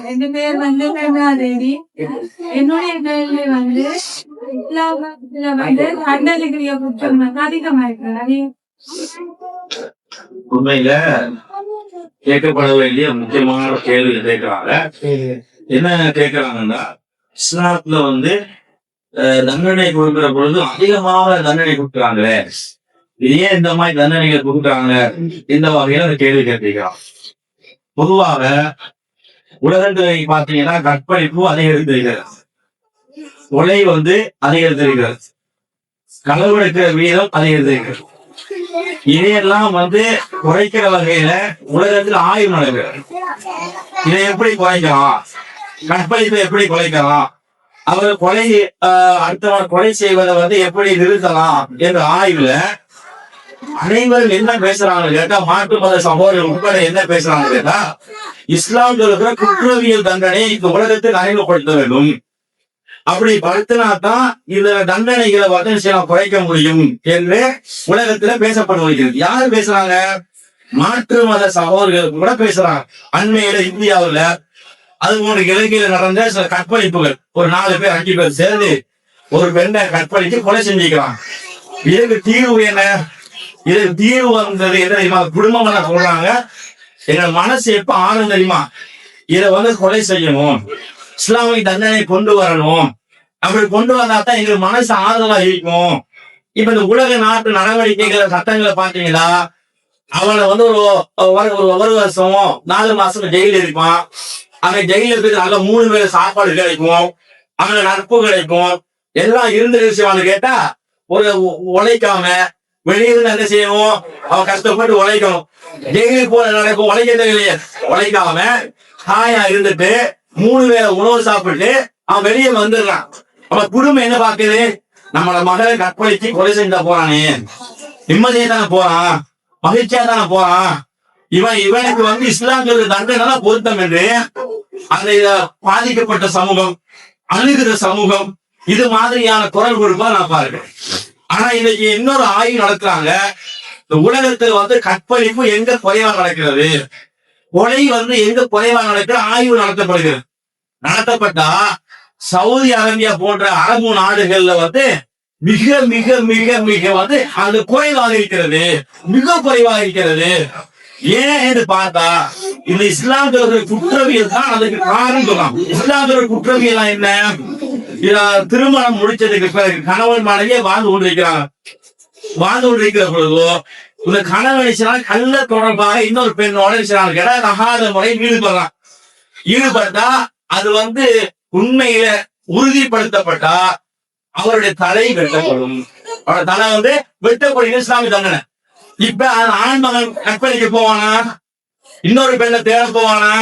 என் பேர் வந்து தேவி. என்னுடைய கேள்வி வந்து தண்டனைக்குரிய குற்றம் அதிகமா இருக்கு. உண்மையில கேட்கப்பட வேண்டிய முக்கியமான கேள்வி கேட்கிறாங்க. என்ன கேட்கிறாங்கன்னா, இஸ்லாத்துல வந்து தண்டனை கொடுக்கிற பொழுது அதிகமாக தண்டனை கொடுக்குறாங்களே, ஏன் இந்த மாதிரி தண்டனைகள் கொடுக்குறாங்க? இந்த வகையில அந்த கேள்வி கேட்கிறான். பொதுவாக உலகத்தை பார்த்தீங்கன்னா கற்பழிப்பு அதிகரித்திருக்கிறது, கொலை வந்து அதிகரித்திருக்கிறது, களவெடுக்கிற வீதம் அதிகரித்திருக்கிறது. இதையெல்லாம் வந்து குறைக்கிற வகையில உலகத்தில் ஆய்வு நடக்கிறது. இதை எப்படி குறைக்கலாம், கற்பழிப்பை எப்படி குறைக்கலாம், அவர் அடுத்தவன் கொலை செய்வதை வந்து எப்படி நிறுத்தலாம் என்ற ஆய்வுல அனைவரும் என்ன பேசுறாங்க கேட்டா, மாற்று மத சகோதரர்கள் உட்பட என்ன பேசுறாங்க கேட்டா, இஸ்லாம் சொல்லுகிற குற்றவியல் தண்டனை இந்த உலகத்தில் அறிமுகப்படுத்த வேண்டும். அப்படி படுத்தினாதான் இந்த தண்டனைகளை வந்து குறைக்க முடியும் என்று உலகத்துல பேசப்பட்டு வருகிறது. யாரு பேசுறாங்க? மாற்று மத சகோதரர்கள் கூட பேசுறாங்க. அண்மையில இந்தியாவுல அது போன்ற இலங்கையில நடந்த சில கற்பழிப்புகள், ஒரு 4 பேர் 5 பேர் சேர்ந்து ஒரு பெண்ணை கற்பழித்து கொலை செஞ்சுக்கிறாங்க. இதற்கு தீர்வு என்ன? இதுக்கு தீர்வு வந்தது என்ன தெரியுமா? குடும்பம் என்ன சொல்றாங்க, எங்க மனசு எப்ப ஆறும் தெரியுமா, இதை வந்து கொலை செய்யணும், இஸ்லாமிய தண்டனை கொண்டு வரணும், அப்படி கொண்டு வந்தாதான் எங்களுக்கு மனசு ஆறுதலா இருக்கும். இப்ப இந்த உலக நாட்டு நடவடிக்கைகள் சட்டங்களை பாத்தீங்களா, அவனை வந்து ஒரு வருஷம் 4 மாசம் ஜெயில இருப்பான். அவன் ஜெயில இருக்கு, நல்ல 3 வேளை சாப்பாடு கிடைக்கும், அவன நட்பு கிடைக்கும், எல்லாம் இருந்த விஷயம் கேட்டா, ஒரு உழைக்காம வெளியிருந்து என்ன செய்யணும், அவன் கஷ்டப்பட்டு உழைக்கணும். ஜெயிலுக்கு போல நடக்கும், உழைக்கிறது இல்லையே, உழைக்காம தாயா இருந்துட்டு 3 வேளை உணவு சாப்பிட்டு அவன் வெளியே வந்துடுறான். அவன் குடும்பம் என்ன பாக்குது, நம்மளோட மகளை கற்பழிச்சு கொலை செஞ்சா போறானே, நிம்மதியா தானே போறான், மகிழ்ச்சியா தானே போறான், இவனுக்கு வந்து இஸ்லாமிய தண்டனை பொருத்தம் என்று அந்த பாதிக்கப்பட்ட சமூகம், அழுகிற சமூகம் இது மாதிரியான குரல் கொடுப்பா நான் பார்க்கிறேன். ஆனா இன்னைக்கு இன்னொரு ஆய்வு நடத்துறாங்க, இந்த உலகத்தில் வந்து கற்பழிப்பு எங்க குறைவா நடக்கிறது, கொலை வந்து எங்க குறைவா நடக்கிற ஆய்வு நடத்தப்படுகிறது. நடத்தப்பட்டா சவுதி அரேபியா போன்ற அரபு நாடுகள்ல வந்து மிக மிக மிக மிக வந்து அது குறைவாக இருக்கிறது, மிக குறைவாக இருக்கிறது. ஏன் என்று பார்த்தா, இந்த இஸ்லாமிய குற்றவியல் தான் அதுக்கு காரணம் சொல்லலாம். இஸ்லாமிய குற்றவியல் என்ன? திருமணம் முடிச்சதுக்கு பிறகு கணவன் மனைவியே வாழ்ந்து கொண்டிருக்கிற பொழுதோ இந்த கணவன் கள்ள தொடர்பாக இன்னொரு பெண்ணோட கேட்டா நகாத முறையில் ஈடுபட்டா அது வந்து உண்மையில உறுதிப்படுத்தப்பட்டா அவருடைய தலை வெட்டப்படும். அவரோட தலை வந்து வெட்டப்படும் இஸ்லாமிய தண்டனை. இப்ப ஆண் மகன் கற்பழிக்க போவானா, இன்னொரு பெண்ணை தேட போவானா?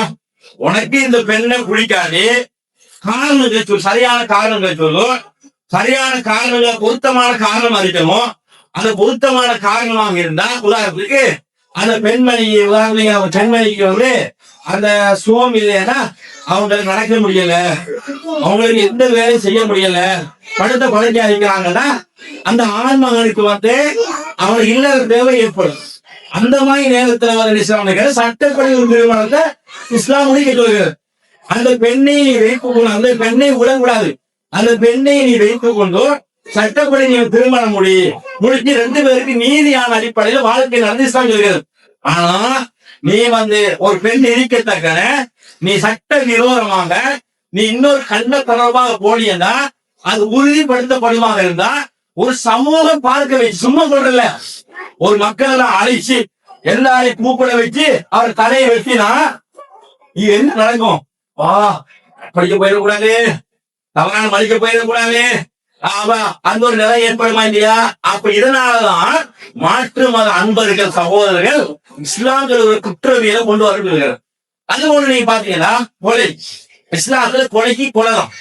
உனக்கு இந்த பெண்ணை பிடிக்காது, காரணங்கள் சொல்லு, சரியான காரணங்கள் சொல்லும், சரியான காரணங்கள் பொருத்தமான காரணம் அறிக்கணும். அந்த பொருத்தமான காரணமாக இருந்தா, உதாரணத்துக்கு அந்த பெண்மணிக்கு வந்து அந்த சுகம் இல்லைன்னா அவங்களுக்கு நடக்க முடியல, அவங்களுக்கு எந்த வேலையும் செய்ய முடியல, படுத்த குறைக்க அடிக்கிறாங்கன்னா அந்த ஆண் மகனுக்கு வந்து அவனுக்கு இல்லற தேவை ஏற்படும். அந்த மாதிரி நேரத்துல வந்து சட்டப்படி ஒரு திருமணத்தை இஸ்லாம் முடிக்க சொல்கிறது. அந்த பெண்ணை நீ அந்த பெண்ணை விடக்கூடாது, அந்த பெண்ணை நீ வைத்துக் கொண்டு சட்டப்படி நீ திருமணம் முடிச்சு 2 பேருக்கு நீதியான அடிப்படையில வாழ்க்கை நடந்து இஸ்லாம் சொல்கிறது. ஆனா நீ வந்து ஒரு பெண் இருக்கத்தக்க நீ சட்ட விரோதமாக நீ இன்னொரு கண்ட தொடர்பாக போனீங்கன்னா அது உறுதிப்படுத்தப்படுமாக இருந்தா ஒரு சமூகம் பார்க்க வச்சு, சும்மா சொல்றல, ஒரு மக்கள் எல்லாம் அழைச்சு எல்லாரையும் கூப்பிட வச்சு அவர் தலையை வெட்டினா இது என்ன நடக்கும்? படிக்க போயிடக்கூடாது, தவறான மதிக்க போயிடக்கூடாது, அந்த ஒரு நிலை ஏற்படுமா இல்லையா? அப்ப இதனாலதான் மாற்று மத அன்பர்கள் சகோதரர்கள் இஸ்லாமிய ஒரு குற்றவியலை கொண்டு வருகிறார்கள். அது ஒண்ணு நீங்க பாத்தீங்கன்னா, கொலை இஸ்லாத்துல கொலைக்கு கொலைதான்.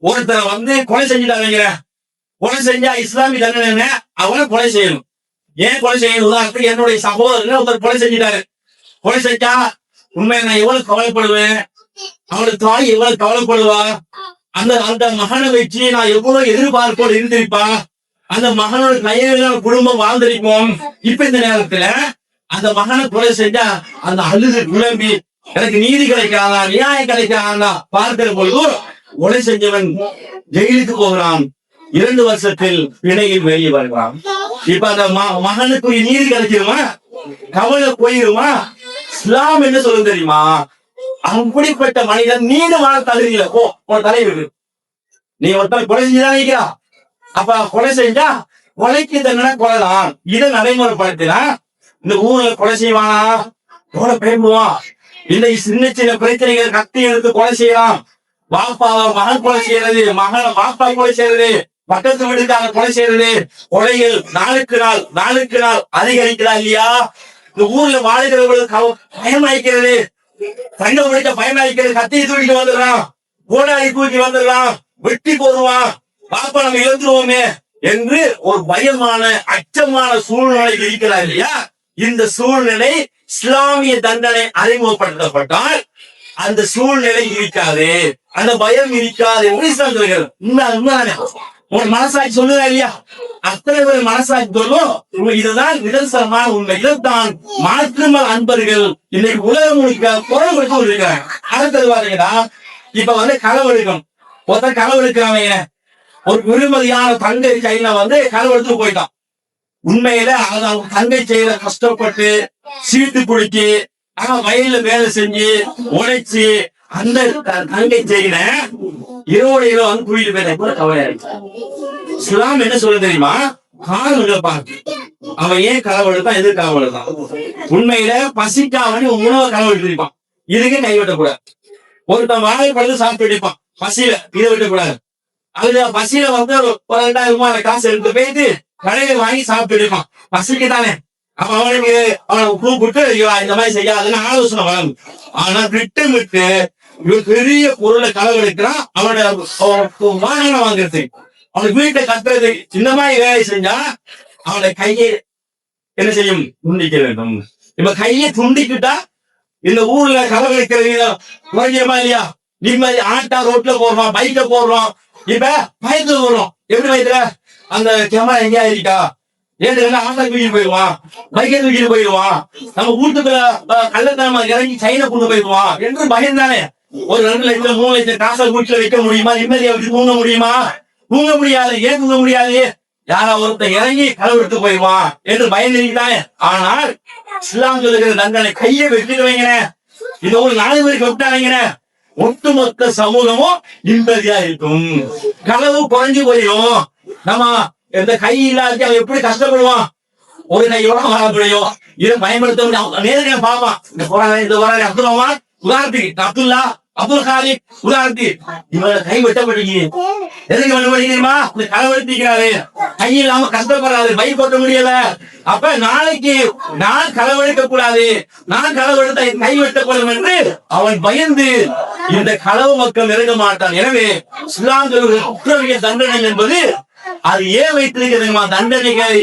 ஒருத்தரை வந்து கொலை செஞ்சுட்டாங்க, கொலை செஞ்சா இஸ்லாமிய தண்டனை அவனை கொலை செய்யணும். ஏன் கொலை செய்யணும்? உதாரணத்துக்கு என்னுடைய சகோதரர்கள் ஒருத்தர் கொலை செஞ்சுட்டாரு, கொலை செஞ்சா உண்மையை நான் எவ்வளவு கவலைப்படுவேன், அவனுக்கு தாய் எவ்வளவு கவலைப்படுவா, அந்த மகனை வச்சு நான் எவ்வளவு எதிர்பார்ப்போடு இருந்திருப்பா, அந்த மகனோட கையில குடும்பம் வாழ்ந்திருப்போம். இப்ப இந்த நேரத்துல அந்த மகனை கொலை செஞ்சா அந்த அழுது குழம்பி எனக்கு நீதி கிடைக்காதா, நியாயம் கிடைக்காதா பார்க்கிற பொழுது கொலை செஞ்சவன் ஜெயிலுக்கு போகிறான், 2 வருஷத்தில் பிணையில் வெளியே வருகிறான். இப்ப அந்த மகனுக்கு நீதி கிடைச்சிருமா, கவலை போயிருமா? இஸ்லாம் என்ன சொல்ல தெரியுமா? அப்படிப்பட்ட மனிதன் நீண்ட வாழ தகுதியில உன் தலைவர், நீ ஒருத்தரை கொலை செஞ்சுதான் நினைக்கிறா, அப்ப கொலை செஞ்சா கொலைக்கு தண்டனை கொலைதான். இதை நடைமுறைப்படுத்தினா இந்த ஊர்ல கொலை செய்வானா? எவ்வளவு பயப்படுவான். இல்லை சின்ன சின்ன பிரச்சனைகள் கத்தி எடுத்து கொலை செய்யலாம். பாப்பாவை மகன் கொலை செய்யறது, மகனை பாப்பா கொலை செய்யறது, பக்கத்து வீட்டுக்காக கொலை செய்யறது, கொலைகள் நாளுக்கு நாள் அதிகரிக்கிறா இல்லையா? இந்த ஊர்ல வாழ்கிறவர்களுக்கு பயமாய்க்கிறது, தங்க உடைக்க பயமாய்க்கிறது. கத்தியை தூக்கிட்டு வந்துடுறான், கோடாரி தூக்கி வந்துடுறான், வெட்டி போடுவான், பாப்பா நம்ம இழந்துருவோமே என்று ஒரு பயமான அச்சமான சூழ்நிலை இருக்கிறார் இல்லையா? இந்த சூழ்நிலை இஸ்லாமிய தண்டனை அறிமுகப்படுத்தப்பட்டால் அந்த சூழ்நிலை இருக்காது, அந்த பயம் இருக்காது என்று இஸ்லாம் சொல்கிறது. உண்மைதானே? ஒரு மனசாட்சி சொல்லுதா இல்லையா? அத்தனை பேர் மனசாட்சி சொல்லும். இதுதான் நிதர்சனமான உண்மை. இதைத்தான் மாற்றுமல் அன்பர்கள் இன்னைக்கு உலகம் முழுக்க குரல் கொடுத்து இருக்கிறாங்க. அடுத்தது பாத்தீங்கன்னா, இப்ப களவு எடுக்கணும். ஒருத்தர் களவு எடுக்கிறாங்க, ஒரு பெருமதியான தங்கை கையில களவு எடுத்து போயிட்டான். உண்மையில அவங்க தங்கை செய்யற கஷ்டப்பட்டு சீட்டு பிடிச்சி வயல்ல வேலை செஞ்சு உழைச்சு அந்த தங்கை செய்யற 20 கிலோ கூட்டிட்டு போயிட்ட கவலையா இருக்கு. இஸ்லாம் என்ன சொல்ல தெரியுமா? காலம் இழப்பாங்க. அவன் ஏன் களவு எடுத்தான், எது களவு எடுத்தான்? உண்மையில பசிக்காவனி உணவை களவு எடுத்திருப்பான், இதுக்கே கைவிட்டக்கூடாது. ஒருத்தன் வாழைப்பழத்தை சாப்பிட்டு அடிப்பான் பசியில, இதை விட்டக்கூடாது. அதுல பசியில ஒரு 2000 காசு எடுத்து போயிட்டு கடையில வாங்கி சாப்பிட்டு இருப்பான், பசிக்கு தானே. அப்ப அவனை கூப்பிட்டு இந்த மாதிரி செய்யாதுன்னு ஆலோசனை வழங்கும். ஆனா திட்டமிட்டு பெரிய பொருளை களவு எடுக்கிறான். அவனோட வாகனம் வாங்குறது, அவனுக்கு வீட்டை கட்டுறது, இந்த மாதிரி வேலை செஞ்சா அவனோட கையை என்ன செய்யும்? துண்டிக்க வேண்டும். இப்ப கையை துண்டிக்கிட்டா இந்த ஊர்ல களவு எடுக்கிறது குறைஞ்சமா இல்லையா? நிம்மதி ஆட்டா ரோட்ல போடுறோம், பைக்ல போடுறோம். இப்ப பயத்துல போடுறோம். எப்படி பயத்துல? அந்த கேமரா எங்கேயா இருக்கா, ஏன் ஆட்டா தூக்கிட்டு போயிடுவான், பைக்கை தூக்கிட்டு போயிடுவான், நம்ம வீட்டுக்குள்ள கள்ளத்தனமா இறங்கி சைனை கொண்டு போயிடுவான் என்று பயம் தானே. ஒரு 2 லட்சம் 3 லட்சம் காசை வீட்டுல வைக்க முடியுமா? நிம்மதியை வச்சு தூங்க முடியுமா? தூங்க முடியாது. ஏன் தூங்க முடியாது? யாரா ஒருத்தர் இறங்கி களவு எடுத்து போயிடுவான் என்று பயந்து தானே. ஆனால் இஸ்லாம் சொல்லுகிற தண்டனை கையை வெட்டிட்டு வைங்கிற, இந்த ஒரு 4 பேருக்கு விட்டாங்க, ஒட்டுமொத்த சமூகமும் நிம்மதியா இருக்கும், களவு குறைஞ்சு போயிடும். நம்ம இந்த கை இல்லாத அவன் எப்படி கஷ்டப்படுவான், ஒரு கையோட வரப்படையும் இதை பயன்படுத்த முடியும். நேரடியாக பார்ப்பான். இந்த போராடி அப்துல் ரஹ்மான் உதாரணத்துக்கு, அப்துல்லா, அப்துல் காலிக் உதாரணத்துக்கு, இவங்க கை வெட்டப்படுறீங்க, எதுக்கு வெட்டப்படுகிறீமா? இந்த களவெடுத்திக்கிறாரு, கை இல்லாம கஷ்டப்படுறாரு, பைக் ஓட்ட முடியல. அப்ப நாளைக்கு நான் களவெடுக்க கூடாது, நான் களவெடுத்த கை வெட்டப்படும் என்று அவன் பயந்து இந்த களவு மக்கள் நெருங்க மாட்டான். எனவே இஸ்லாம் குற்றவியல் தண்டனை என்பது அது ஏன் வைத்திருக்கிறதுமா? தண்டனைகளை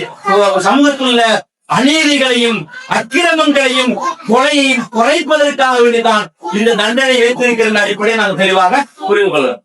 சமூகத்தில் அநீதிகளையும் அக்கிரமங்களையும் கொலையையும் குறைப்பதற்காக வேண்டிதான் இந்த தண்டனை வைத்திருக்கிற அடிப்படையை நாங்கள் தெளிவாக புரிந்து கொள்ளலாம்.